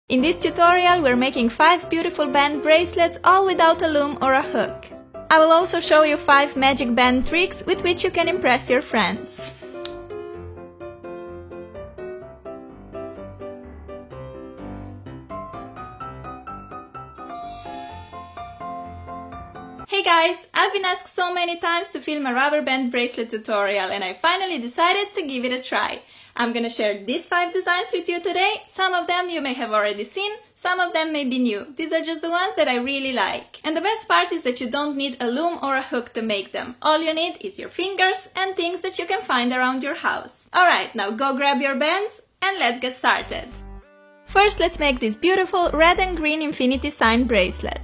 In this tutorial we're making 5 beautiful band bracelets all without a loom or a hook. I will also show you 5 magic band tricks with which you can impress your friends. Hey guys, I've been asked so many times to film a rubber band bracelet tutorial and I finally decided to give it a try. I'm gonna share these 5 designs with you today. Some of them you may have already seen, some of them may be new. These are just the ones that I really like. And the best part is that you don't need a loom or a hook to make them. All you need is your fingers and things that you can find around your house. Alright, now go grab your bands and let's get started. First, let's make this beautiful red and green infinity sign bracelet.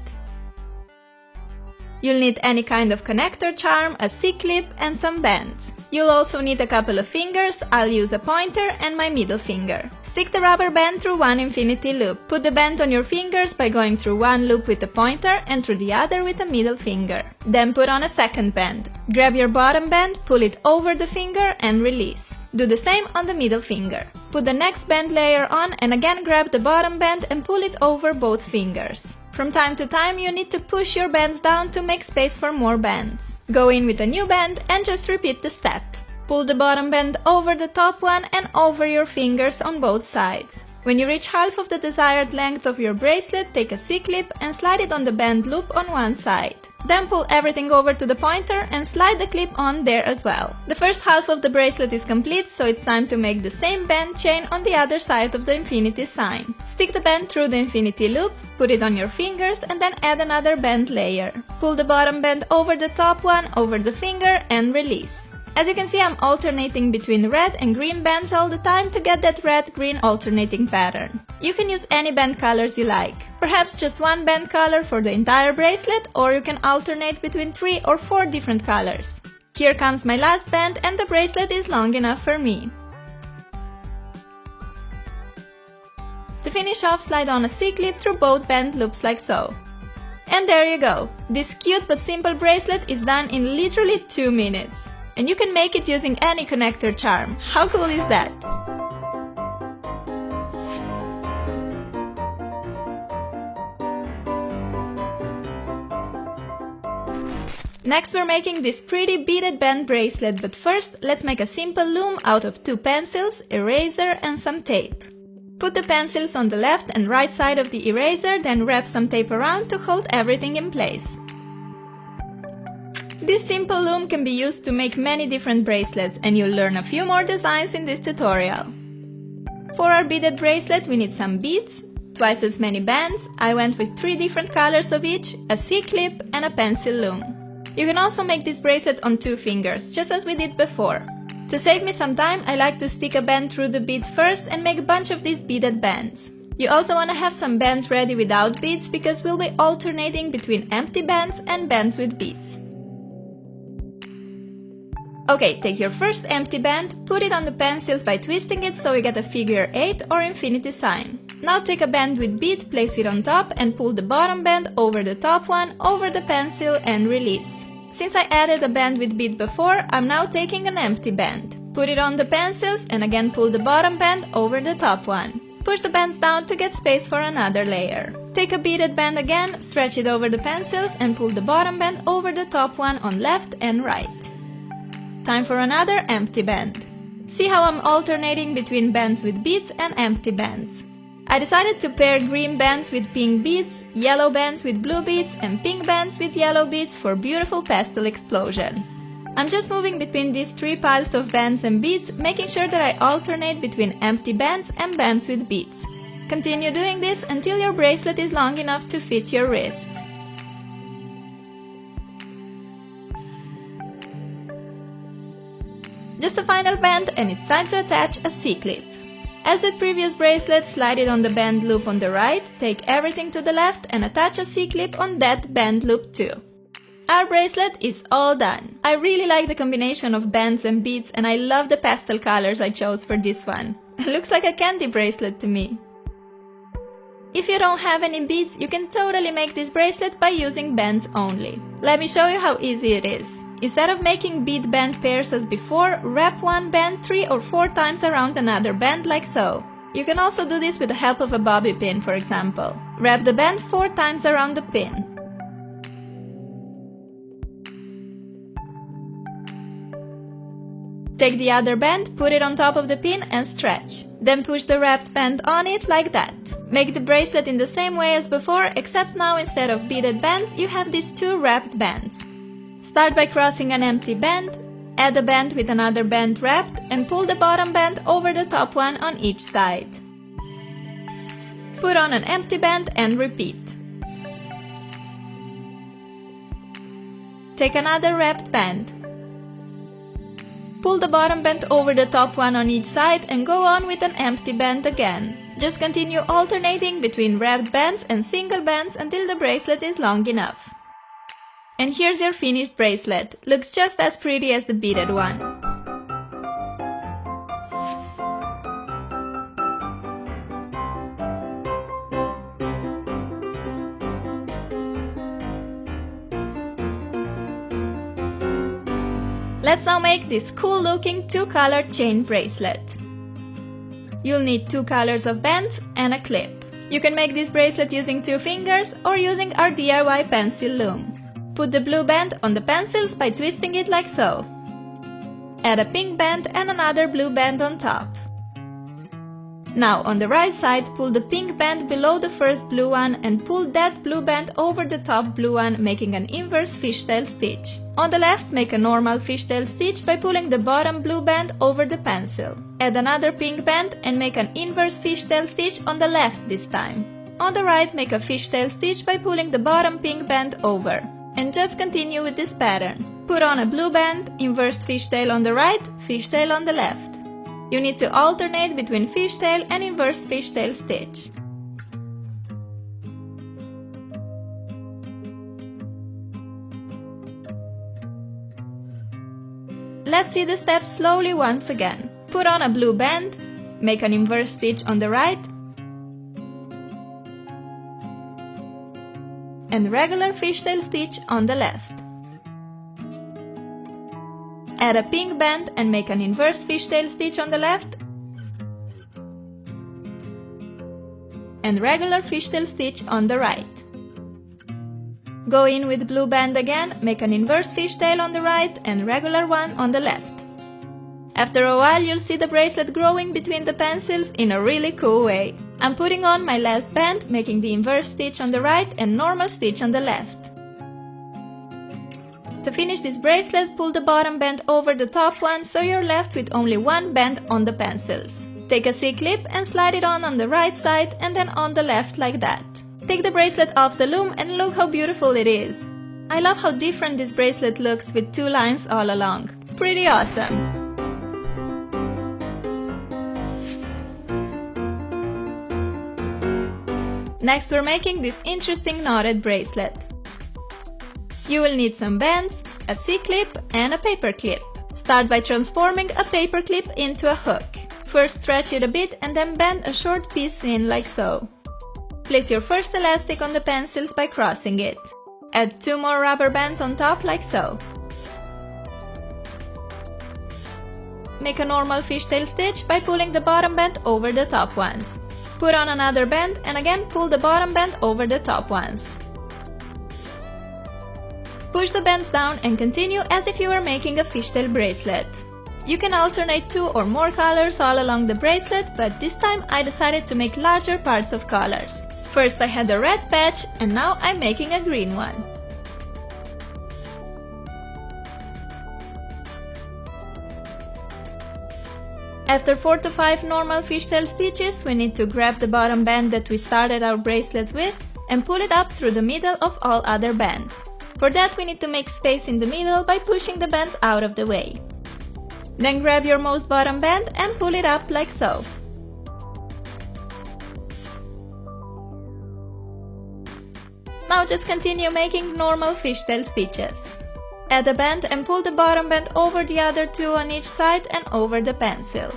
You'll need any kind of connector charm, a C-clip and some bands. You'll also need a couple of fingers. I'll use a pointer and my middle finger. Stick the rubber band through one infinity loop. Put the band on your fingers by going through one loop with the pointer and through the other with the middle finger. Then put on a second band. Grab your bottom band, pull it over the finger and release. Do the same on the middle finger. Put the next band layer on and again grab the bottom band and pull it over both fingers. From time to time you need to push your bands down to make space for more bands. Go in with a new band and just repeat the step. Pull the bottom band over the top one and over your fingers on both sides. When you reach half of the desired length of your bracelet, take a C-clip and slide it on the band loop on one side. Then pull everything over to the pointer and slide the clip on there as well. The first half of the bracelet is complete, so it's time to make the same band chain on the other side of the infinity sign. Stick the band through the infinity loop, put it on your fingers and then add another band layer. Pull the bottom band over the top one, over the finger and release. As you can see, I'm alternating between red and green bands all the time to get that red-green alternating pattern. You can use any band colors you like. Perhaps just one band color for the entire bracelet, or you can alternate between 3 or 4 different colors. Here comes my last band and the bracelet is long enough for me. To finish off, slide on a C-clip through both band loops like so. And there you go! This cute but simple bracelet is done in literally 2 minutes. And you can make it using any connector charm. How cool is that? Next we're making this pretty beaded band bracelet, but first let's make a simple loom out of 2 pencils, eraser and some tape. Put the pencils on the left and right side of the eraser, then wrap some tape around to hold everything in place. This simple loom can be used to make many different bracelets and you'll learn a few more designs in this tutorial. For our beaded bracelet we need some beads, twice as many bands. I went with 3 different colors of each, a C-clip and a pencil loom. You can also make this bracelet on 2 fingers, just as we did before. To save me some time, I like to stick a band through the bead first and make a bunch of these beaded bands. You also want to have some bands ready without beads because we'll be alternating between empty bands and bands with beads. Okay, take your first empty band, put it on the pencils by twisting it so you get a figure 8 or infinity sign. Now take a band with bead, place it on top and pull the bottom band over the top one, over the pencil and release. Since I added a band with bead before, I'm now taking an empty band. Put it on the pencils and again pull the bottom band over the top one. Push the bands down to get space for another layer. Take a beaded band again, stretch it over the pencils and pull the bottom band over the top one on left and right. Time for another empty band. See how I'm alternating between bands with beads and empty bands. I decided to pair green bands with pink beads, yellow bands with blue beads and pink bands with yellow beads for beautiful pastel explosion. I'm just moving between these 3 piles of bands and beads, making sure that I alternate between empty bands and bands with beads. Continue doing this until your bracelet is long enough to fit your wrist. Just a final band and it's time to attach a C-clip. As with previous bracelets, slide it on the band loop on the right, take everything to the left and attach a C-clip on that band loop too. Our bracelet is all done. I really like the combination of bands and beads and I love the pastel colors I chose for this one. It looks like a candy bracelet to me. If you don't have any beads, you can totally make this bracelet by using bands only. Let me show you how easy it is. Instead of making bead band pairs as before, wrap one band 3 or 4 times around another band like so. You can also do this with the help of a bobby pin, for example. Wrap the band 4 times around the pin. Take the other band, put it on top of the pin and stretch. Then push the wrapped band on it like that. Make the bracelet in the same way as before, except now instead of beaded bands, you have these 2 wrapped bands. Start by crossing an empty band, add a band with another band wrapped, and pull the bottom band over the top one on each side. Put on an empty band and repeat. Take another wrapped band. Pull the bottom band over the top one on each side and go on with an empty band again. Just continue alternating between wrapped bands and single bands until the bracelet is long enough. And here's your finished bracelet. Looks just as pretty as the beaded one. Let's now make this cool looking 2-color chain bracelet. You'll need 2 colors of bands and a clip. You can make this bracelet using 2 fingers or using our DIY pencil loom. Put the blue band on the pencils by twisting it like so. Add a pink band and another blue band on top. Now on the right side, pull the pink band below the first blue one and pull that blue band over the top blue one, making an inverse fishtail stitch. On the left, make a normal fishtail stitch by pulling the bottom blue band over the pencil. Add another pink band and make an inverse fishtail stitch on the left this time. On the right, make a fishtail stitch by pulling the bottom pink band over. And just continue with this pattern. Put on a blue band, inverse fishtail on the right, fishtail on the left. You need to alternate between fishtail and inverse fishtail stitch. Let's see the steps slowly once again. Put on a blue band, make an inverse stitch on the right, and regular fishtail stitch on the left. Add a pink band and make an inverse fishtail stitch on the left and regular fishtail stitch on the right. Go in with blue band again, make an inverse fishtail on the right and regular one on the left. After a while you'll see the bracelet growing between the pencils in a really cool way. I'm putting on my last band, making the inverse stitch on the right and normal stitch on the left. To finish this bracelet, pull the bottom band over the top one so you're left with only 1 band on the pencils. Take a C-clip and slide it on the right side and then on the left like that. Take the bracelet off the loom and look how beautiful it is. I love how different this bracelet looks with 2 lines all along. Pretty awesome! Next we're making this interesting knotted bracelet. You will need some bands, a C-clip and a paper clip. Start by transforming a paper clip into a hook. First stretch it a bit and then bend a short piece in like so. Place your first elastic on the pencils by crossing it. Add 2 more rubber bands on top like so. Make a normal fishtail stitch by pulling the bottom band over the top ones. Put on another band and again pull the bottom band over the top ones. Push the bands down and continue as if you were making a fishtail bracelet. You can alternate 2 or more colors all along the bracelet, but this time I decided to make larger parts of colors. First I had a red patch and now I'm making a green one. After 4 to 5 normal fishtail stitches, we need to grab the bottom band that we started our bracelet with and pull it up through the middle of all other bands. For that we need to make space in the middle by pushing the bands out of the way. Then grab your most bottom band and pull it up like so. Now just continue making normal fishtail stitches. Add a band and pull the bottom band over the other 2 on each side and over the pencil.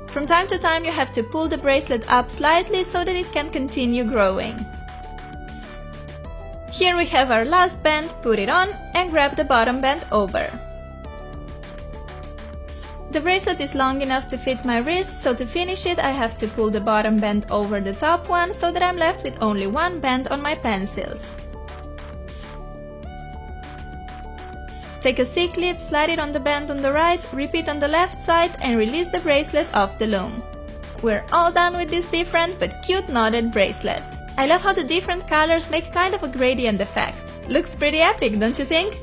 From time to time you have to pull the bracelet up slightly so that it can continue growing. Here we have our last band, put it on and grab the bottom band over. The bracelet is long enough to fit my wrist, so to finish it I have to pull the bottom band over the top one so that I'm left with only one band on my pencils. Take a C-clip, slide it on the band on the right, repeat on the left side and release the bracelet off the loom. We're all done with this different but cute knotted bracelet. I love how the different colors make kind of a gradient effect. Looks pretty epic, don't you think?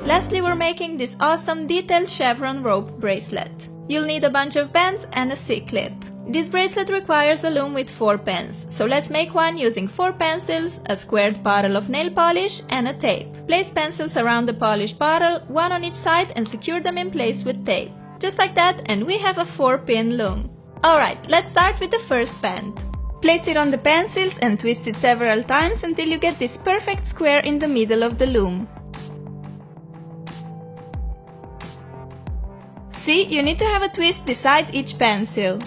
Lastly, we're making this awesome detailed chevron rope bracelet. You'll need a bunch of bands and a C-clip. This bracelet requires a loom with 4 pens, so let's make one using 4 pencils, a squared bottle of nail polish and a tape. Place pencils around the polished bottle, one on each side, and secure them in place with tape. Just like that, and we have a 4-pin loom. Alright, let's start with the first band. Place it on the pencils and twist it several times until you get this perfect square in the middle of the loom. See, you need to have a twist beside each pencil.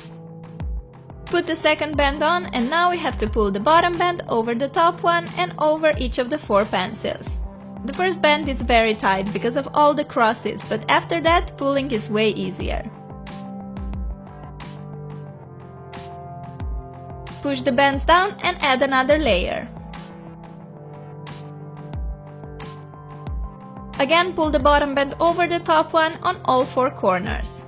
Put the second band on and now we have to pull the bottom band over the top one and over each of the 4 pencils. The first band is very tight because of all the crosses, but after that pulling is way easier. Push the bands down and add another layer. Again, pull the bottom band over the top one on all 4 corners.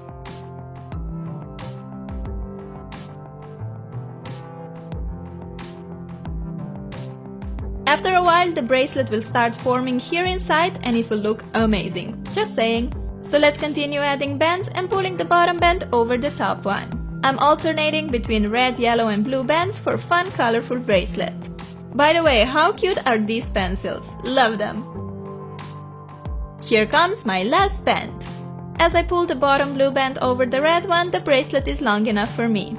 After a while, the bracelet will start forming here inside and it will look amazing. Just saying. So let's continue adding bands and pulling the bottom band over the top one. I'm alternating between red, yellow and blue bands for fun, colorful bracelet. By the way, how cute are these pencils? Love them! Here comes my last band. As I pull the bottom blue band over the red one, the bracelet is long enough for me.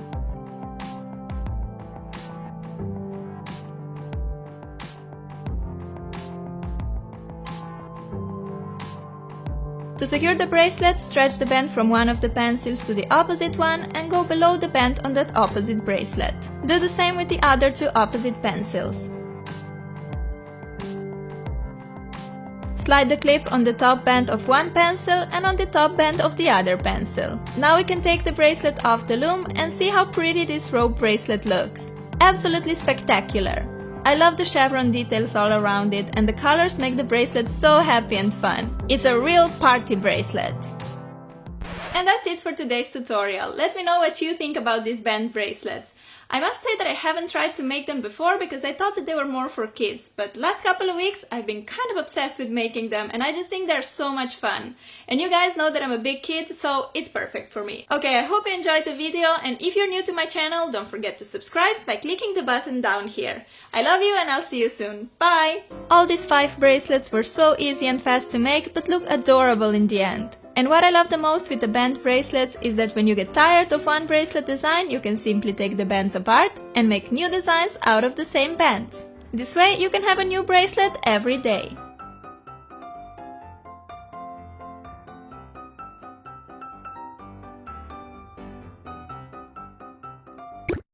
To secure the bracelet, stretch the band from one of the pencils to the opposite one and go below the band on that opposite bracelet. Do the same with the other 2 opposite pencils. Slide the clip on the top band of one pencil and on the top band of the other pencil. Now we can take the bracelet off the loom and see how pretty this rope bracelet looks. Absolutely spectacular! I love the chevron details all around it and the colors make the bracelet so happy and fun. It's a real party bracelet. And that's it for today's tutorial. Let me know what you think about these band bracelets. I must say that I haven't tried to make them before because I thought that they were more for kids, but last couple of weeks I've been kind of obsessed with making them and I just think they're so much fun. And you guys know that I'm a big kid, so it's perfect for me. Okay, I hope you enjoyed the video and if you're new to my channel, don't forget to subscribe by clicking the button down here. I love you and I'll see you soon. Bye! All these 5 bracelets were so easy and fast to make but look adorable in the end. And what I love the most with the band bracelets is that when you get tired of one bracelet design, you can simply take the bands apart and make new designs out of the same bands. This way you can have a new bracelet every day.